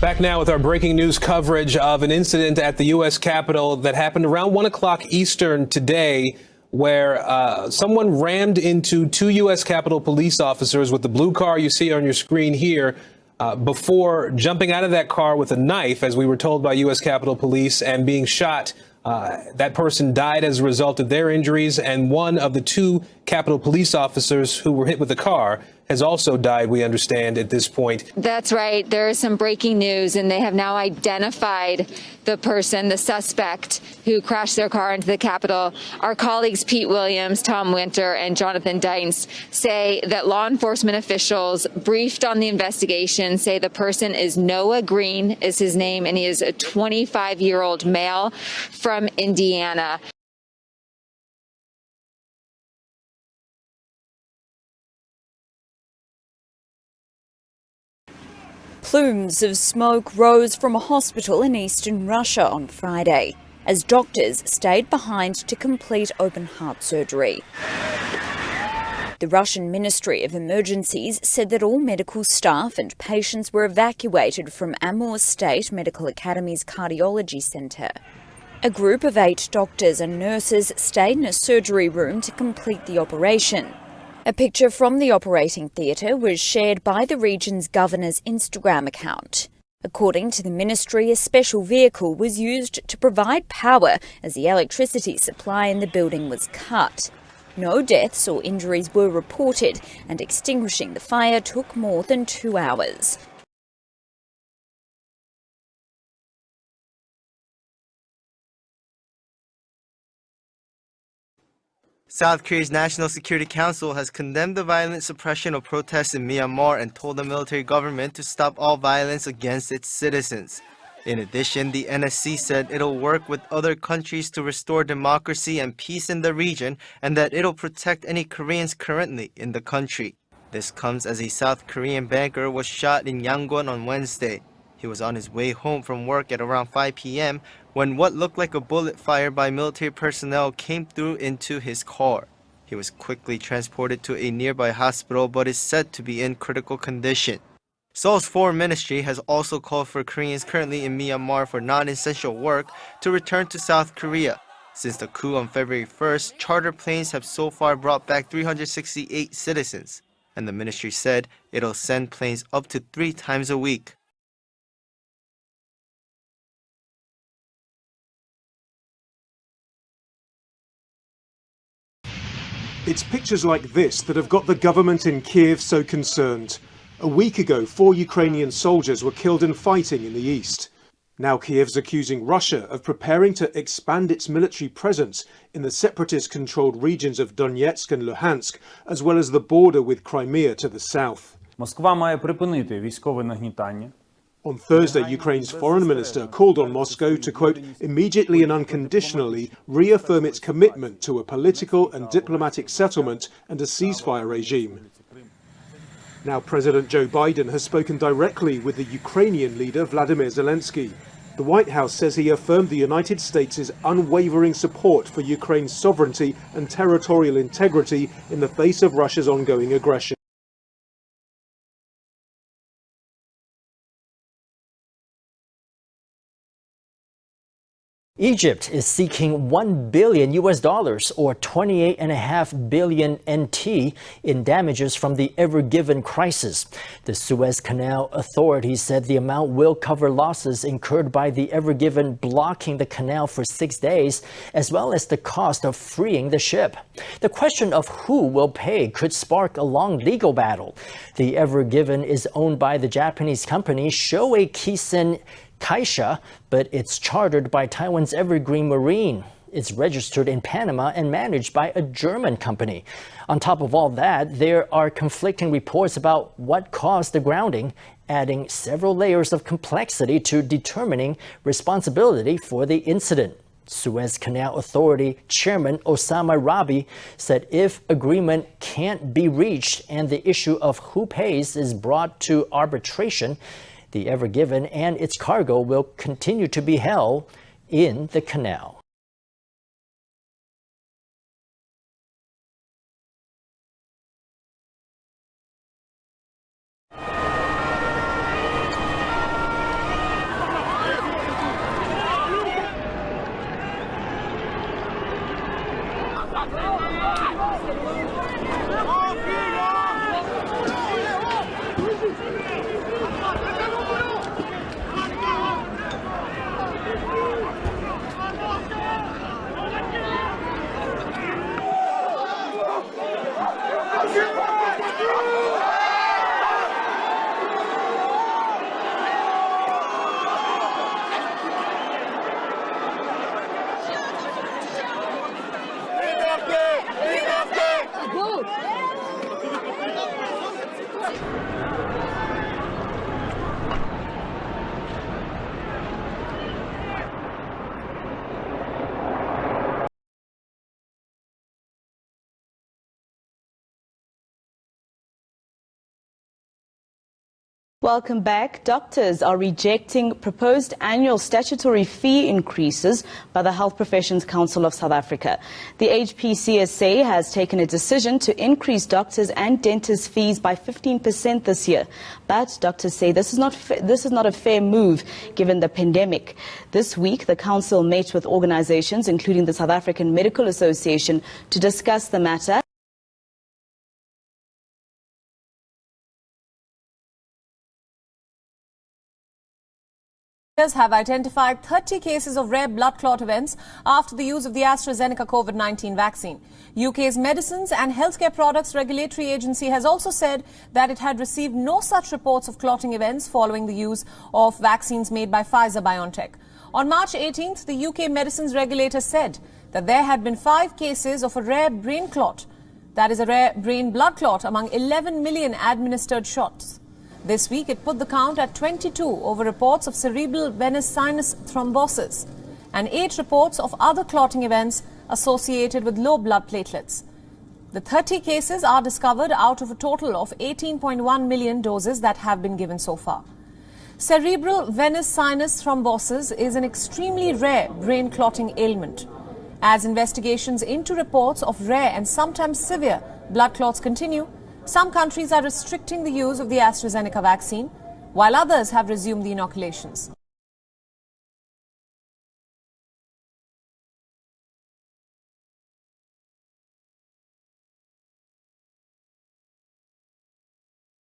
Back now with our breaking news coverage of an incident at the U.S. Capitol that happened around 1 o'clock Eastern today, where someone rammed into two U.S. Capitol police officers with the blue car you see on your screen here before jumping out of that car with a knife, as we were told by U.S. Capitol Police, and being shot. That person died as a result of their injuries, and one of the two Capitol Police officers who were hit with the car has also died, we understand, at this point. That's right. There is some breaking news, and they have now identified the person, the suspect, who crashed their car into the Capitol. Our colleagues Pete Williams, Tom Winter, and Jonathan Dines say that law enforcement officials briefed on the investigation say the person is Noah Green, is his name, and he is a 25-year-old male from Indiana. Plumes of smoke rose from a hospital in eastern Russia on Friday as doctors stayed behind to complete open heart surgery. The Russian Ministry of Emergencies said that all medical staff and patients were evacuated from Amur State Medical Academy's cardiology centre. A group of 8 doctors and nurses stayed in a surgery room to complete the operation. A picture from the operating theatre was shared by the region's governor's Instagram account. According to the ministry, a special vehicle was used to provide power as the electricity supply in the building was cut. No deaths or injuries were reported, and extinguishing the fire took more than 2 hours. South Korea's National Security Council has condemned the violent suppression of protests in Myanmar and told the military government to stop all violence against its citizens. In addition, the NSC said it'll work with other countries to restore democracy and peace in the region, and that it'll protect any Koreans currently in the country. This comes as a South Korean banker was shot in Yangon on Wednesday. He was on his way home from work at around 5 p.m. when what looked like a bullet fired by military personnel came through into his car. He was quickly transported to a nearby hospital but is said to be in critical condition. Seoul's foreign ministry has also called for Koreans currently in Myanmar for non-essential work to return to South Korea. Since the coup on February 1st, charter planes have so far brought back 368 citizens, and the ministry said it'll send planes up to 3 times a week. It's pictures like this that have got the government in Kiev so concerned. A week ago, 4 Ukrainian soldiers were killed in fighting in the east. Now Kiev's accusing Russia of preparing to expand its military presence in the separatist-controlled regions of Donetsk and Luhansk, as well as the border with Crimea to the south. Москва має припинити військове нагнітання. On Thursday, Ukraine's foreign minister called on Moscow to, quote, immediately and unconditionally reaffirm its commitment to a political and diplomatic settlement and a ceasefire regime. Now President Joe Biden has spoken directly with the Ukrainian leader Vladimir Zelensky. The White House says he affirmed the United States' unwavering support for Ukraine's sovereignty and territorial integrity in the face of Russia's ongoing aggression. Egypt is seeking $1 billion or 28.5 billion NT in damages from the Ever Given crisis. The Suez Canal Authority said the amount will cover losses incurred by the Ever Given blocking the canal for 6 days, as well as the cost of freeing the ship. The question of who will pay could spark a long legal battle. The Ever Given is owned by the Japanese company Shoei Kisen Kaisha, but it's chartered by Taiwan's Evergreen Marine. It's registered in Panama and managed by a German company. On top of all that, there are conflicting reports about what caused the grounding, adding several layers of complexity to determining responsibility for the incident. Suez Canal Authority Chairman Osama Rabi said if agreement can't be reached and the issue of who pays is brought to arbitration, the Ever Given and its cargo will continue to be held in the canal. Welcome back. Doctors are rejecting proposed annual statutory fee increases by the Health Professions Council of South Africa. The HPCSA has taken a decision to increase doctors' and dentists' fees by 15% this year. But doctors say this is not a fair move given the pandemic. This week, the council met with organizations, including the South African Medical Association, to discuss the matter. Have identified 30 cases of rare blood clot events after the use of the AstraZeneca COVID-19 vaccine. UK's Medicines and Healthcare Products Regulatory Agency has also said that it had received no such reports of clotting events following the use of vaccines made by Pfizer-BioNTech. On March 18th, the UK Medicines Regulator said that there had been 5 cases of a rare brain clot, that is a rare brain blood clot, among 11 million administered shots. This week, it put the count at 22 over reports of cerebral venous sinus thrombosis and 8 reports of other clotting events associated with low blood platelets. The 30 cases are discovered out of a total of 18.1 million doses that have been given so far. Cerebral venous sinus thrombosis is an extremely rare brain clotting ailment. As investigations into reports of rare and sometimes severe blood clots continue, some countries are restricting the use of the AstraZeneca vaccine, while others have resumed the inoculations.